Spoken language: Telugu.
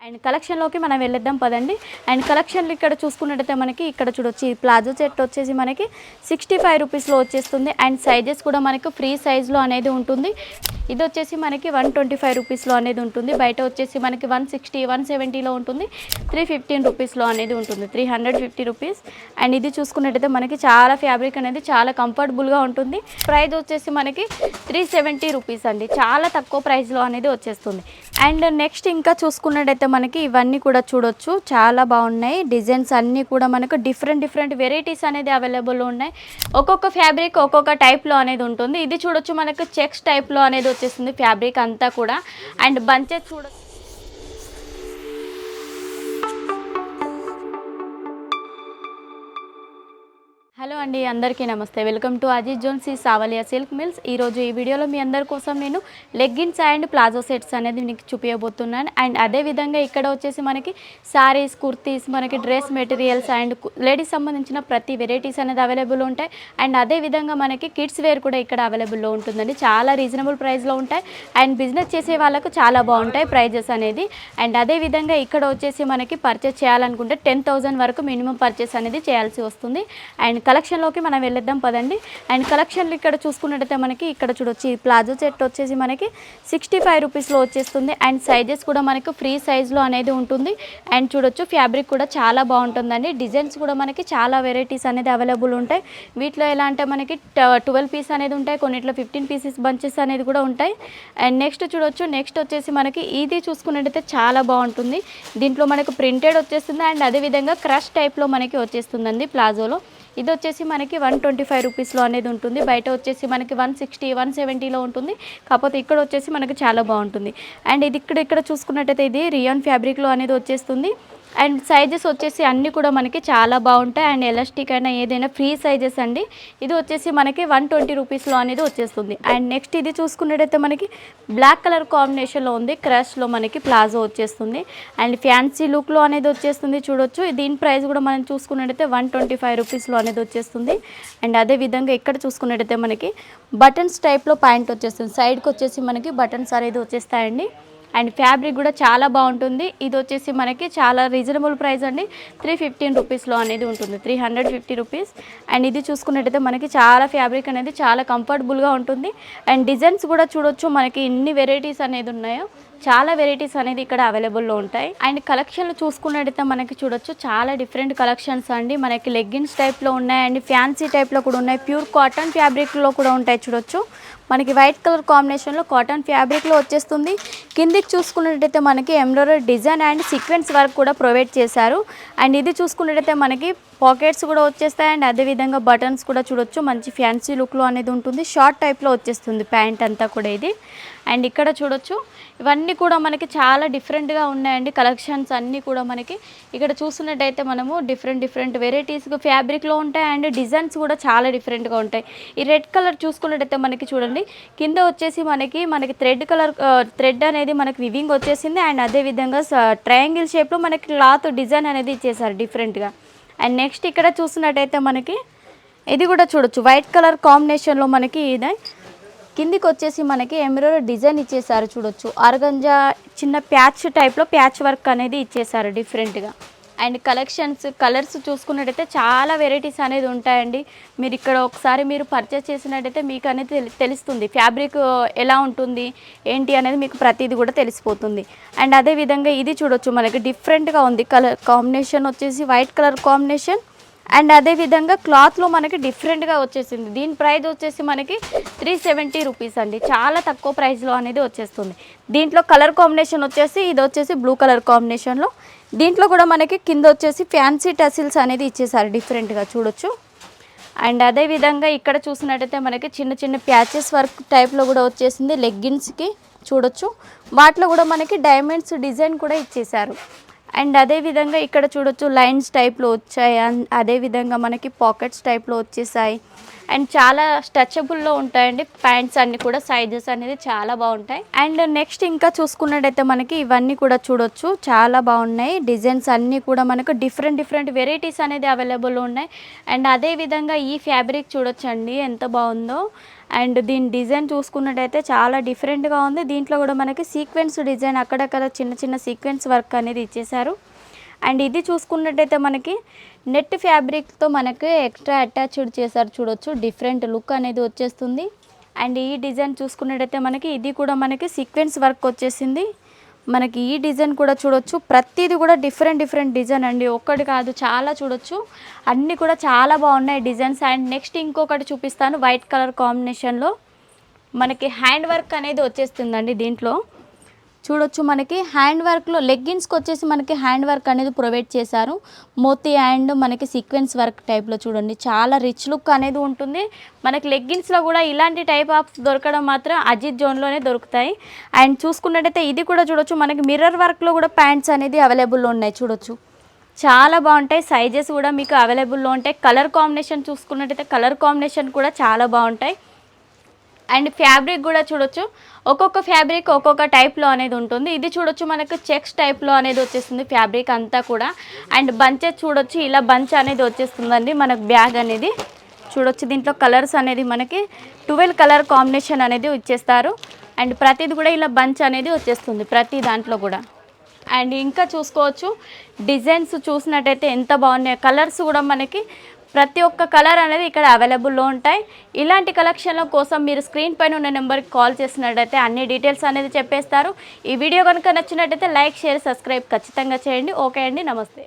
అండ్ కలెక్షన్లోకి మనం వెళ్ళేద్దాం పదండి. అండ్ కలెక్షన్లు ఇక్కడ చూసుకున్నట్టయితే మనకి ఇక్కడ చూడొచ్చు ఈ ప్లాజో సెట్ వచ్చేసి మనకి 65 రూపీస్లో వచ్చేస్తుంది. అండ్ సైజెస్ కూడా మనకు ఫ్రీ సైజ్లో అనేది ఉంటుంది. ఇది వచ్చేసి మనకి 125 రూపీస్లో అనేది ఉంటుంది. బయట వచ్చేసి మనకి 160 170లో ఉంటుంది. 315 రూపీస్లో అనేది ఉంటుంది, 350 రూపీస్. అండ్ ఇది చూసుకున్నట్టయితే మనకి చాలా ఫ్యాబ్రిక్ అనేది చాలా కంఫర్టబుల్గా ఉంటుంది. ప్రైస్ వచ్చేసి మనకి 370 రూపీస్ అండి, చాలా తక్కువ ప్రైస్లో అనేది వచ్చేస్తుంది. అండ్ నెక్స్ట్ ఇంకా చూసుకున్నట్టయితే మనకి ఇవన్నీ కూడా చూడొచ్చు, చాలా బాగున్నాయి. డిజైన్స్ అన్నీ కూడా మనకు డిఫరెంట్ వెరైటీస్ అనేది అవైలబుల్ ఉన్నాయి. ఒక్కొక్క ఫ్యాబ్రిక్ ఒక్కొక్క టైప్లో అనేది ఉంటుంది. ఇది చూడొచ్చు మనకు చెక్స్ టైప్లో అనేది వచ్చేస్తుంది ఫ్యాబ్రిక్ అంతా కూడా. అండ్ బంచెస్ చూడొచ్చు. హలో అండి, అందరికీ నమస్తే. వెల్కమ్ టు అజిత్ జోన్స్ ఈ సావలియా సిల్క్ మిల్స్. ఈరోజు ఈ వీడియోలో మీ అందరి కోసం నేను లెగ్గిన్స్ అండ్ ప్లాజో సెట్స్ అనేది మీకు చూపించబోతున్నాను. అండ్ అదేవిధంగా ఇక్కడ వచ్చేసి మనకి సారీస్, కుర్తీస్, మనకి డ్రెస్ మెటీరియల్స్ అండ్ లేడీస్ సంబంధించిన ప్రతి వెరైటీస్ అనేది అవైలబుల్ ఉంటాయి. అండ్ అదేవిధంగా మనకి కిడ్స్ వేర్ కూడా ఇక్కడ అవైలబుల్లో ఉంటుందండి. చాలా రీజనబుల్ ప్రైస్లో ఉంటాయి. అండ్ బిజినెస్ చేసే వాళ్ళకు చాలా బాగుంటాయి ప్రైజెస్ అనేది. అండ్ అదేవిధంగా ఇక్కడ వచ్చేసి మనకి పర్చేస్ చేయాలనుకుంటే 10,000 వరకు మినిమం పర్చేస్ అనేది చేయాల్సి వస్తుంది. అండ్ కలెక్షన్లోకి మనం వెళ్ళేద్దాం పదండి. అండ్ కలెక్షన్లు ఇక్కడ చూసుకున్నట్టయితే మనకి ఇక్కడ చూడొచ్చు ఈ ప్లాజో సెట్ వచ్చేసి మనకి 65 రూపీస్లో వచ్చేస్తుంది. అండ్ సైజెస్ కూడా మనకు ఫ్రీ సైజ్లో అనేది ఉంటుంది. అండ్ చూడొచ్చు ఫ్యాబ్రిక్ కూడా చాలా బాగుంటుందండి. డిజైన్స్ కూడా మనకి చాలా వెరైటీస్ అనేది అవైలబుల్ ఉంటాయి. వీటిలో ఎలా అంటే మనకి 12 పీస్ అనేది ఉంటాయి, కొన్నిట్లో 15 పీసెస్ బంచెస్ అనేది కూడా ఉంటాయి. అండ్ నెక్స్ట్ చూడొచ్చు, నెక్స్ట్ వచ్చేసి మనకి ఇది చూసుకున్నట్టయితే చాలా బాగుంటుంది. దీంట్లో మనకు ప్రింటెడ్ వచ్చేస్తుంది. అండ్ అదేవిధంగా క్రష్ టైప్లో మనకి వచ్చేస్తుందండి ప్లాజోలో. ఇది వచ్చేసి మనకి 125 రూపీస్లో అనేది ఉంటుంది. బయట వచ్చేసి మనకి 160 170లో ఉంటుంది. కాకపోతే ఇక్కడ వచ్చేసి మనకి చాలా బాగుంటుంది. అండ్ ఇది ఇక్కడ చూసుకున్నట్టయితే ఇది రియాన్ ఫ్యాబ్రిక్లో అనేది వచ్చేస్తుంది. అండ్ సైజెస్ వచ్చేసి అన్నీ కూడా మనకి చాలా బాగుంటాయి. అండ్ ఎలాస్టిక్ అయినా ఏదైనా ఫ్రీ సైజెస్ అండి. ఇది వచ్చేసి మనకి 120 రూపీస్లో అనేది వచ్చేస్తుంది. అండ్ నెక్స్ట్ ఇది చూసుకున్నట్టయితే మనకి బ్లాక్ కలర్ కాంబినేషన్లో ఉంది. క్రష్లో మనకి ప్లాజో వచ్చేస్తుంది. అండ్ ఫ్యాన్సీ లుక్లో అనేది వచ్చేస్తుంది. చూడొచ్చు దీని ప్రైస్ కూడా మనం చూసుకున్నట్టయితే 125 రూపీస్లో అనేది వచ్చేస్తుంది. అండ్ అదేవిధంగా ఇక్కడ చూసుకున్నట్టయితే మనకి బటన్స్ టైప్లో ప్యాంట్ వచ్చేస్తుంది. సైడ్కి వచ్చేసి మనకి బటన్స్ అనేది వచ్చేస్తాయండి. అండ్ ఫ్యాబ్రిక్ కూడా చాలా బాగుంటుంది. ఇది వచ్చేసి మనకి చాలా రీజనబుల్ ప్రైస్ అండి, 315 రూపీస్లో అనేది ఉంటుంది, 350 రూపీస్. అండ్ ఇది చూసుకున్నట్టయితే మనకి చాలా ఫ్యాబ్రిక్ అనేది చాలా కంఫర్టబుల్గా ఉంటుంది. అండ్ డిజైన్స్ కూడా చూడొచ్చు మనకి ఎన్ని వెరైటీస్ అనేది ఉన్నాయో, చాలా వెరైటీస్ అనేది ఇక్కడ అవైలబుల్లో ఉంటాయి. అండ్ కలెక్షన్లు చూసుకున్నట్టయితే మనకి చూడొచ్చు చాలా డిఫరెంట్ కలెక్షన్స్ అండి. మనకి లెగ్గిన్స్ టైప్లో ఉన్నాయి, అండ్ ఫ్యాన్సీ టైప్లో కూడా ఉన్నాయి, ప్యూర్ కాటన్ ఫ్యాబ్రిక్లో కూడా ఉంటాయి. చూడొచ్చు మనకి వైట్ కలర్ కాంబినేషన్లో కాటన్ ఫ్యాబ్రిక్లో వచ్చేస్తుంది. కిందికి చూసుకున్నట్టయితే మనకి embroidery design and sequence work కూడా ప్రొవైడ్ చేశారు. అండ్ ఇది చూసుకున్నట్టయితే మనకి పాకెట్స్ కూడా వచ్చేస్తాయి. అండ్ అదేవిధంగా బటన్స్ కూడా చూడొచ్చు మంచి ఫ్యాన్సీ లుక్లో అనేది ఉంటుంది. షార్ట్ టైప్లో వచ్చేస్తుంది ప్యాంట్ అంతా కూడా ఇది. అండ్ ఇక్కడ చూడొచ్చు ఇవన్నీ కూడా మనకి చాలా డిఫరెంట్గా ఉన్నాయండి. కలెక్షన్స్ అన్నీ కూడా మనకి ఇక్కడ చూస్తున్నట్టయితే మనము డిఫరెంట్ వెరైటీస్ ఫ్యాబ్రిక్లో ఉంటాయి. అండ్ డిజైన్స్ కూడా చాలా డిఫరెంట్గా ఉంటాయి. ఈ రెడ్ కలర్ చూసుకున్నట్టయితే మనకి చూడండి కింద వచ్చేసి మనకి థ్రెడ్ అనేది మనకి వివింగ్ వచ్చేసింది. అండ్ అదేవిధంగా ట్రయాంగిల్ షేప్లో మనకి క్లాత్ డిజైన్ అనేది ఇచ్చేసారు డిఫరెంట్గా. అండ్ నెక్స్ట్ ఇక్కడ చూస్తున్నట్టయితే మనకి ఇది కూడా చూడొచ్చు వైట్ కలర్ కాంబినేషన్లో మనకి ఇది కిందికి వచ్చేసి మనకి ఎంబ్రాయిడరీ డిజైన్ ఇచ్చేసారు. చూడొచ్చు ఆర్గంజా చిన్న ప్యాచ్ టైప్లో ప్యాచ్ వర్క్ అనేది ఇచ్చేసారు డిఫరెంట్గా. అండ్ కలర్స్ చూసుకున్నట్టయితే చాలా వెరైటీస్ అనేది ఉంటాయండి. మీరు ఇక్కడ ఒకసారి మీరు పర్చేస్ చేసినట్టయితే మీకు అనేది తెలుస్తుంది ఫ్యాబ్రిక్ ఎలా ఉంటుంది ఏంటి అనేది, మీకు ప్రతిదీ కూడా తెలిసిపోతుంది. అండ్ అదేవిధంగా ఇది చూడొచ్చు మనకి డిఫరెంట్గా ఉంది. కలర్ కాంబినేషన్ వచ్చేసి వైట్ కలర్ కాంబినేషన్. అండ్ అదేవిధంగా క్లాత్లో మనకి డిఫరెంట్గా వచ్చేసింది. దీని ప్రైస్ వచ్చేసి మనకి 370 రూపీస్ అండి, చాలా తక్కువ ప్రైస్లో అనేది వచ్చేస్తుంది. దీంట్లో కలర్ కాంబినేషన్ వచ్చేసి ఇది వచ్చేసి బ్లూ కలర్ కాంబినేషన్లో. దీంట్లో కూడా మనకి కింద వచ్చేసి ఫ్యాన్సీ టసిల్స్ అనేది ఇచ్చేసారు డిఫరెంట్గా చూడొచ్చు. అండ్ అదేవిధంగా ఇక్కడ చూసినట్టయితే మనకి చిన్న ప్యాచెస్ వర్క్ టైప్లో కూడా వచ్చేసింది లెగ్గిన్స్కి. చూడొచ్చు వాటిలో కూడా మనకి డైమండ్స్ డిజైన్ కూడా ఇచ్చేసారు. అండ్ అదేవిధంగా ఇక్కడ చూడొచ్చు లైన్స్ టైప్లో వచ్చాయి. అదేవిధంగా మనకి పాకెట్స్ టైప్లో వచ్చేసాయి. అండ్ చాలా స్ట్రెచబుల్లో ఉంటాయండి ప్యాంట్స్ అన్నీ కూడా, సైజెస్ అనేది చాలా బాగుంటాయి. అండ్ నెక్స్ట్ ఇంకా చూసుకున్నట్టయితే మనకి ఇవన్నీ కూడా చూడొచ్చు, చాలా బాగున్నాయి. డిజైన్స్ అన్నీ కూడా మనకు డిఫరెంట్ వెరైటీస్ అనేది అవైలబుల్ ఉన్నాయి. అండ్ అదేవిధంగా ఈ ఫ్యాబ్రిక్ చూడొచ్చండి ఎంత బాగుందో. అండ్ దీని డిజైన్ చూసుకున్నట్టయితే చాలా డిఫరెంట్గా ఉంది. దీంట్లో కూడా మనకి సీక్వెన్స్ డిజైన్ అక్కడక్కడ చిన్న సీక్వెన్స్ వర్క్ అనేది ఇచ్చేసారు. అండ్ ఇది చూసుకున్నట్టయితే మనకి నెట్ ఫ్యాబ్రిక్తో మనకి ఎక్స్ట్రా అటాచ్డ్ చేశారు చూడొచ్చు, డిఫరెంట్ లుక్ అనేది వచ్చేస్తుంది. అండ్ ఈ డిజైన్ చూసుకున్నట్టయితే మనకి ఇది కూడా మనకి సీక్వెన్స్ వర్క్ వచ్చేసింది. మనకి ఈ డిజైన్ కూడా చూడొచ్చు, ప్రతిదీ కూడా డిఫరెంట్ డిజైన్ అండి, ఒక్కటి కాదు చాలా చూడొచ్చు, అన్నీ కూడా చాలా బాగున్నాయి డిజైన్స్. అండ్ నెక్స్ట్ ఇంకొకటి చూపిస్తాను, వైట్ కలర్ కాంబినేషన్లో మనకి హ్యాండ్ వర్క్ అనేది వచ్చేస్తుందండి. దీంట్లో చూడొచ్చు మనకి హ్యాండ్ వర్క్లో లెగ్గిన్స్కి వచ్చేసి మనకి హ్యాండ్ వర్క్ అనేది ప్రొవైడ్ చేశారు. మోతీ అండ్ మనకి సీక్వెన్స్ వర్క్ టైప్లో చూడండి, చాలా రిచ్ లుక్ అనేది ఉంటుంది. మనకి లెగ్గిన్స్లో కూడా ఇలాంటి టైప్ ఆఫ్ దొరకడం మాత్రం అజిత్ జోన్లోనే దొరుకుతాయి. అండ్ చూసుకున్నట్టయితే ఇది కూడా చూడొచ్చు, మనకి మిర్రర్ వర్క్లో కూడా ప్యాంట్స్ అనేది అవైలబుల్లో ఉన్నాయి చూడొచ్చు, చాలా బాగుంటాయి. సైజెస్ కూడా మీకు అవైలబుల్లో ఉంటాయి. కలర్ కాంబినేషన్ చూసుకున్నట్టయితే కలర్ కాంబినేషన్ కూడా చాలా బాగుంటాయి. అండ్ ఫ్యాబ్రిక్ కూడా చూడొచ్చు, ఒక్కొక్క ఫ్యాబ్రిక్ ఒక్కొక్క టైప్లో అనేది ఉంటుంది. ఇది చూడొచ్చు మనకు చెక్స్ టైప్లో అనేది వచ్చేస్తుంది ఫ్యాబ్రిక్ అంతా కూడా. అండ్ బంచెస్ చూడొచ్చు, ఇలా బంచ్ అనేది వచ్చేస్తుందండి మనకు బ్యాగ్ అనేది చూడొచ్చు. దీంట్లో కలర్స్ అనేది మనకి 12 కలర్ కాంబినేషన్ అనేది ఇచ్చేస్తారు. అండ్ ప్రతిది కూడా ఇలా బంచ్ అనేది వచ్చేస్తుంది ప్రతి దాంట్లో కూడా. అండ్ ఇంకా చూసుకోవచ్చు డిజైన్స్ చూసినట్టయితే ఎంత బాగున్నాయి. కలర్స్ కూడా మనకి ప్రతి ఒక్క కలర్ అనేది ఇక్కడ అవైలబుల్లో ఉంటాయి. ఇలాంటి కలెక్షన్ల కోసం మీరు స్క్రీన్ పైన ఉన్న నెంబర్కి కాల్ చేసినట్టయితే అన్ని డీటెయిల్స్ అనేది చెప్పేస్తారు. ఈ వీడియో కనుక నచ్చినట్టయితే లైక్, షేర్, సబ్స్క్రైబ్ ఖచ్చితంగా చేయండి. ఓకే అండి, నమస్తే.